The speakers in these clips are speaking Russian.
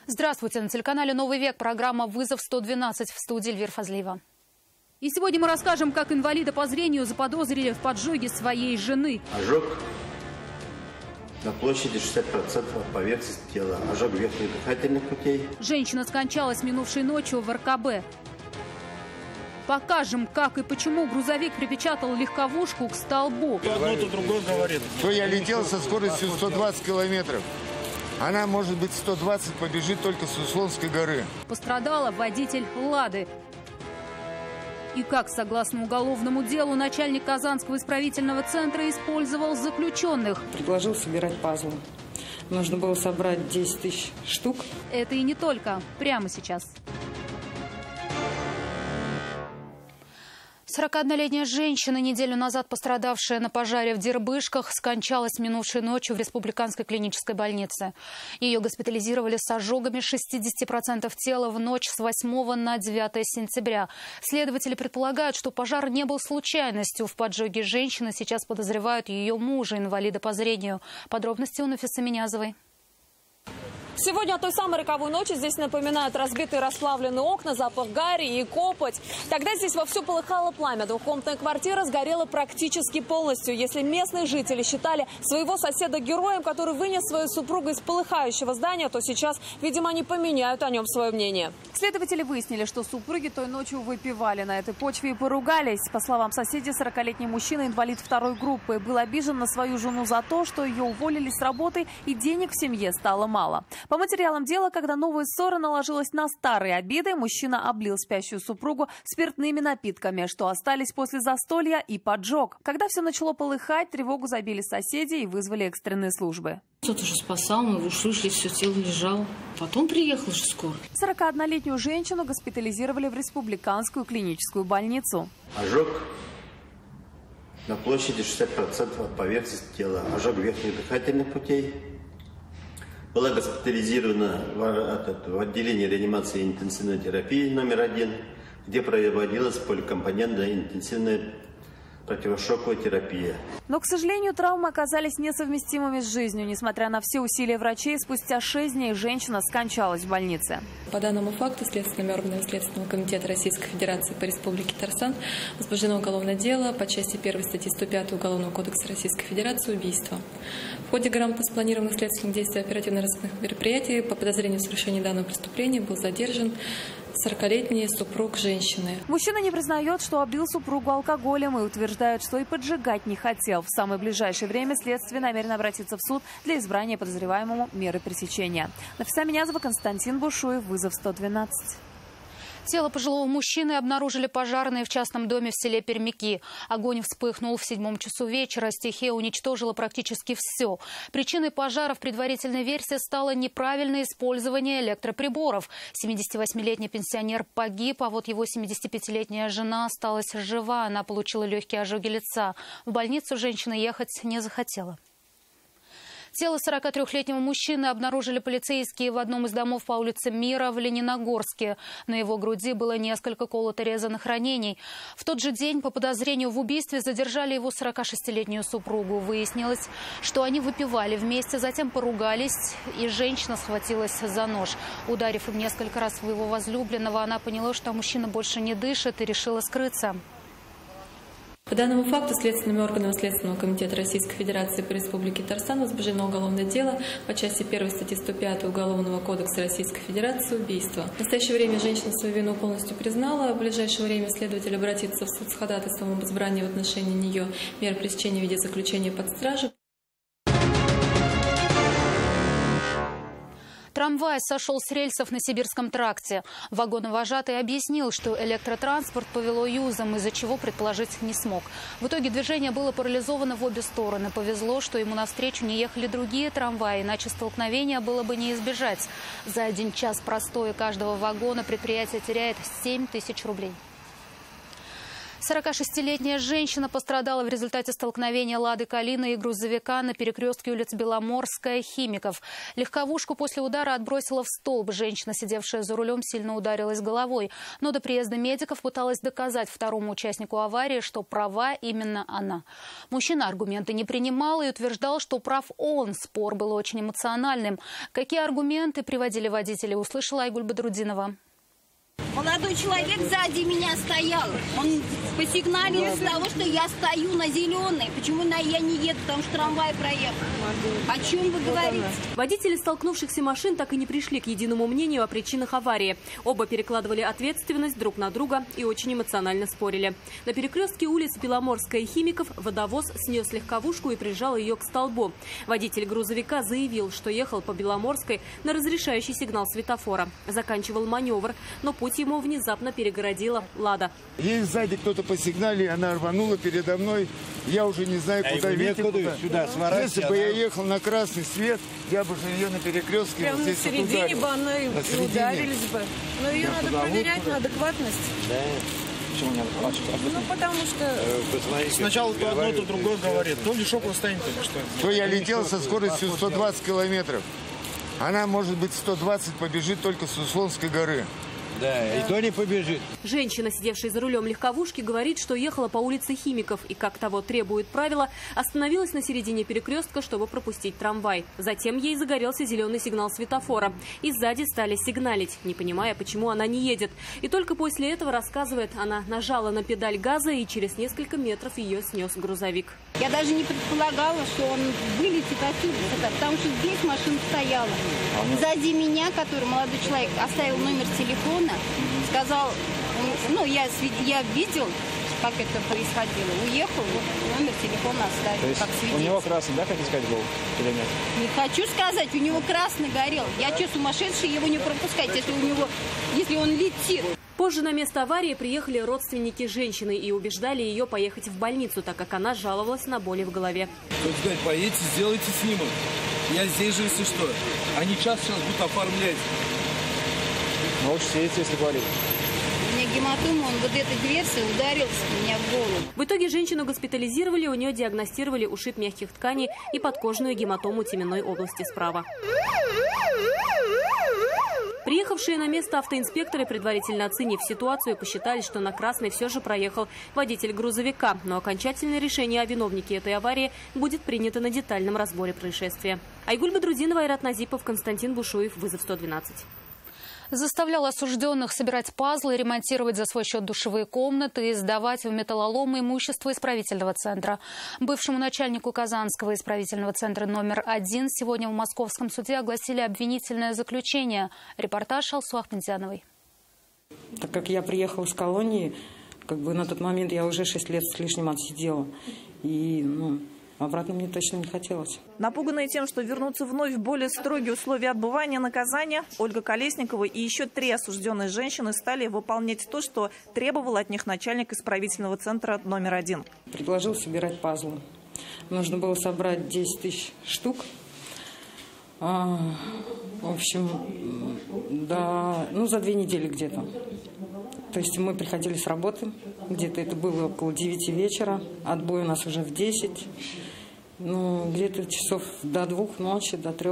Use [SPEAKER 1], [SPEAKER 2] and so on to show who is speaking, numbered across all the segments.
[SPEAKER 1] Здравствуйте. На телеканале «Новый век» программа «Вызов 112» в студии Эльвира Фазлиева. И сегодня мы расскажем, как инвалида по зрению заподозрили в поджоге своей жены.
[SPEAKER 2] Ожог на площади 60% от поверхности тела. Ожог верхних дыхательных путей.
[SPEAKER 1] Женщина скончалась минувшей ночью в РКБ. Покажем, как и почему грузовик припечатал легковушку к столбу.
[SPEAKER 3] Одно, то другое говорит.
[SPEAKER 4] То я летел со скоростью 120 километров. Она, может быть, 120 побежит только с Услонской горы.
[SPEAKER 1] Пострадала водитель «Лады». И как, согласно уголовному делу, начальник Казанского исправительного центра использовал заключенных.
[SPEAKER 5] Предложил собирать пазлы. Нужно было собрать 10 тысяч штук.
[SPEAKER 1] Это и не только. Прямо сейчас. 41-летняя женщина, неделю назад пострадавшая на пожаре в Дербышках, скончалась минувшей ночью в Республиканской клинической больнице. Ее госпитализировали с ожогами 60% тела в ночь с 8 на 9 сентября. Следователи предполагают, что пожар не был случайностью. В поджоге женщины сейчас подозревают ее мужа, инвалида по зрению. Подробности у Нафисы Минязовой.
[SPEAKER 6] Сегодня о той самой роковой ночи здесь напоминают разбитые расплавленные окна, запах гари и копоть. Тогда здесь вовсю полыхало пламя. Двухкомнатная квартира сгорела практически полностью. Если местные жители считали своего соседа героем, который вынес свою супругу из полыхающего здания, то сейчас, видимо, они поменяют о нем свое мнение.
[SPEAKER 7] Следователи выяснили, что супруги той ночью выпивали на этой почве и поругались. По словам соседей, 40-летний мужчина, инвалид второй группы, был обижен на свою жену за то, что ее уволили с работы и денег в семье стало мало. По материалам дела, когда новая ссора наложилась на старые обиды, мужчина облил спящую супругу спиртными напитками, что остались после застолья, и поджег. Когда все начало полыхать, тревогу забили соседи и вызвали экстренные службы.
[SPEAKER 8] Кто-то уже спасал, мы ушли, все тело лежало. Потом приехал же скоро.
[SPEAKER 7] 41-летнюю женщину госпитализировали в Республиканскую клиническую больницу.
[SPEAKER 2] Ожог на площади 60% от поверхности тела. Ожог верхних дыхательных путей. Была госпитализирована в отделении реанимации и интенсивной терапии номер 1, где проводилась поликомпонентная интенсивная противошоковая терапия.
[SPEAKER 7] Но, к сожалению, травмы оказались несовместимыми с жизнью. Несмотря на все усилия врачей, спустя 6 дней женщина скончалась в больнице.
[SPEAKER 9] По данному факту следственными органами Следственного комитета Российской Федерации по Республике Татарстан возбуждено уголовное дело по части 1 статьи 105 Уголовного кодекса Российской Федерации «Убийство». В ходе грамотно спланированных следственных действий оперативно-розыскных мероприятий по подозрению в совершении данного преступления был задержан 40-летний супруг женщины.
[SPEAKER 7] Мужчина не признает, что облил супругу алкоголем, и утверждает, что и поджигать не хотел. В самое ближайшее время следствие намерено обратиться в суд для избрания подозреваемому меры пресечения. Нафиса Минязова, Константин Бушуев, «Вызов 112».
[SPEAKER 1] Тело пожилого мужчины обнаружили пожарные в частном доме в селе Пермяки. Огонь вспыхнул в 7 часу вечера. Стихия уничтожила практически все. Причиной пожара в предварительной версии стало неправильное использование электроприборов. 78-летний пенсионер погиб, а вот его 75-летняя жена осталась жива. Она получила легкие ожоги лица. В больницу женщина ехать не захотела. Тело 43-летнего мужчины обнаружили полицейские в одном из домов по улице Мира в Лениногорске. На его груди было несколько колото-резанных ранений. В тот же день по подозрению в убийстве задержали его 46-летнюю супругу. Выяснилось, что они выпивали вместе, затем поругались, и женщина схватилась за нож. Ударив им несколько раз своего возлюбленного, она поняла, что мужчина больше не дышит, и решила скрыться.
[SPEAKER 9] По данному факту следственными органами Следственного комитета Российской Федерации по Республике Татарстан возбуждено уголовное дело по части 1 статьи 105 Уголовного кодекса Российской Федерации «Убийство». В настоящее время женщина свою вину полностью признала. В ближайшее время следователь обратится в суд с ходатайством об избрании в отношении нее мер пресечения в виде заключения под стражу.
[SPEAKER 1] Трамвай сошел с рельсов на Сибирском тракте. Вагоновожатый объяснил, что электротранспорт повело юзом, из-за чего предположить не смог. В итоге движение было парализовано в обе стороны. Повезло, что ему навстречу не ехали другие трамваи, иначе столкновения было бы не избежать. За 1 час простоя каждого вагона предприятие теряет 7 тысяч рублей. 46-летняя женщина пострадала в результате столкновения «Лады Калина» и грузовика на перекрестке улиц Беломорская, Химиков. Легковушку после удара отбросила в столб. Женщина, сидевшая за рулем, сильно ударилась головой. Но до приезда медиков пыталась доказать второму участнику аварии, что права именно она. Мужчина аргументы не принимал и утверждал, что прав он. Спор был очень эмоциональным. Какие аргументы приводили водители, услышала Айгуль Бадрудинова.
[SPEAKER 3] Молодой человек сзади меня стоял. Он посигналил с того, что я стою на зеленой. Почему я не еду, потому что трамвай проехал. О чем вы говорите?
[SPEAKER 6] Водители столкнувшихся машин так и не пришли к единому мнению о причинах аварии. Оба перекладывали ответственность друг на друга и очень эмоционально спорили. На перекрестке улиц Беломорская и Химиков водовоз снес легковушку и прижал ее к столбу. Водитель грузовика заявил, что ехал по Беломорской на разрешающий сигнал светофора. Заканчивал маневр, но путь ему внезапно перегородила «Лада».
[SPEAKER 4] Ей сзади кто-то посигналил, она рванула передо мной. Я уже не знаю, куда ехать. Если бы я ехал на красный свет, я бы же ее на перекрестке
[SPEAKER 5] прямо
[SPEAKER 4] вот здесь
[SPEAKER 5] в середине бы она и ударились бы. Но ее надо проверять на адекватность.
[SPEAKER 10] Да. Почему не адекватность?
[SPEAKER 5] Ну, потому что...
[SPEAKER 10] Сначала то одно, то другое говорит. То ли шок восстанет, то что.
[SPEAKER 4] То я летел со скоростью 120 километров. Она, может быть, 120 побежит только с Услонской горы.
[SPEAKER 10] Да, и то не побежит.
[SPEAKER 6] Женщина, сидевшая за рулем легковушки, говорит, что ехала по улице Химиков и, как того требует правила, остановилась на середине перекрестка, чтобы пропустить трамвай. Затем ей загорелся зеленый сигнал светофора. И сзади стали сигналить, не понимая, почему она не едет. И только после этого, рассказывает, она нажала на педаль газа, и через несколько метров ее снес грузовик.
[SPEAKER 3] Я даже не предполагала, что он вылетит отсюда, потому что здесь машина стояла. Сзади меня, который молодой человек, оставил номер телефона, сказал, ну, я видел, как это происходило. Уехал, вот, номер телефона оставил.
[SPEAKER 10] То есть
[SPEAKER 3] как свидетель.
[SPEAKER 10] У него красный, да, хотите сказать, был или нет?
[SPEAKER 3] Не хочу сказать, у него красный горел. Я что, сумасшедший, его не пропускать, если он летит.
[SPEAKER 6] Позже на место аварии приехали родственники женщины и убеждали ее поехать в больницу, так как она жаловалась на боли в голове.
[SPEAKER 11] Кто-то говорит, поедете, сделайте снимок. Я здесь же, если что. Они сейчас будут оформлять.
[SPEAKER 10] Но лучше сидите, если болит.
[SPEAKER 3] У меня гематома, он вот этой дверцей ударился меня в голову.
[SPEAKER 6] В итоге женщину госпитализировали, у нее диагностировали ушиб мягких тканей и подкожную гематому теменной области справа. Приехавшие на место автоинспекторы, предварительно оценив ситуацию, посчитали, что на красный все же проехал водитель грузовика. Но окончательное решение о виновнике этой аварии будет принято на детальном разборе происшествия. Айгуль Бадрудинова, Айрат Назипов, Константин Бушуев, вызов 112.
[SPEAKER 1] Заставлял осужденных собирать пазлы, ремонтировать за свой счет душевые комнаты и сдавать в металлолом имущество исправительного центра. Бывшему начальнику Казанского исправительного центра номер 1 сегодня в Московском суде огласили обвинительное заключение. Репортаж Алсу Ахмедзяновой.
[SPEAKER 5] Так как я приехала с колонии, на тот момент я уже 6 лет с лишним отсидела. И, обратно мне точно не хотелось.
[SPEAKER 12] Напуганные тем, что вернутся вновь в более строгие условия отбывания наказания, Ольга Колесникова и еще 3 осужденные женщины стали выполнять то, что требовал от них начальник исправительного центра номер 1.
[SPEAKER 5] Предложил собирать пазлы. Нужно было собрать 10 тысяч штук. В общем, за 2 недели где-то. То есть мы приходили с работы, где-то это было около 9 вечера, отбой у нас уже в 10. Где-то часов до 2 ночи, до 3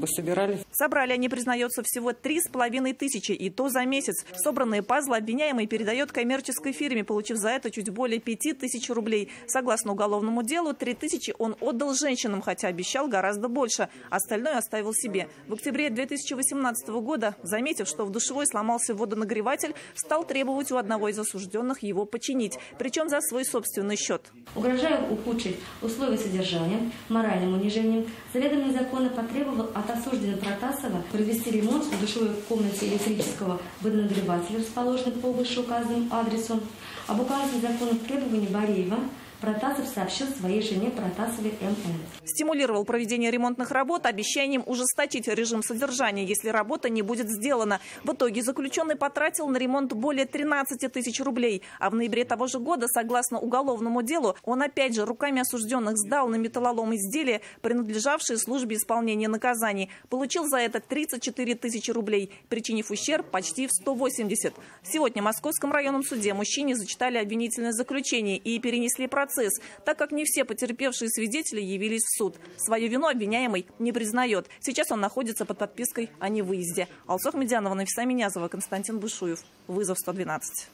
[SPEAKER 5] собирали.
[SPEAKER 12] Собрали они, признается, всего 3,5 тысячи, и то за месяц. Собранные пазлы обвиняемый передает коммерческой фирме, получив за это чуть более 5 тысяч рублей. Согласно уголовному делу, 3 тысячи он отдал женщинам, хотя обещал гораздо больше. Остальное оставил себе. В октябре 2018 года, заметив, что в душевой сломался водонагреватель, стал требовать у одного из осужденных его починить, причем за свой собственный счет.
[SPEAKER 13] Угрожая ухудшить условия содержания, моральным унижением, заведомо незаконно потребовал от осужденного Протасова провести ремонт в душевой комнате электрического водонагревателя, расположенной по вышеуказанному адресу. Об указанных законных требований Бареева Протасов сообщил своей жене Протасовой МН.
[SPEAKER 12] Стимулировал проведение ремонтных работ обещанием ужесточить режим содержания, если работа не будет сделана. В итоге заключенный потратил на ремонт более 13 тысяч рублей. А в ноябре того же года, согласно уголовному делу, он опять же руками осужденных сдал на металлолом изделия, принадлежавшие службе исполнения наказаний. Получил за это 34 тысячи рублей, причинив ущерб почти в 180. Сегодня в Московском районном суде мужчине зачитали обвинительное заключение и перенесли процесс, так как не все потерпевшие свидетели явились в суд. Свою вину обвиняемый не признает. Сейчас он находится под подпиской о невыезде. Алсох Медянова, Нафиса Минязова, Константин Бушуев. Вызов 112.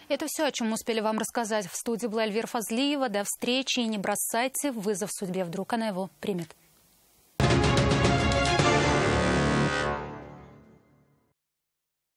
[SPEAKER 1] Это все, о чем мы успели вам рассказать. В студии была Эльвира Фазлиева. До встречи и не бросайте вызов судьбе. Вдруг она его примет.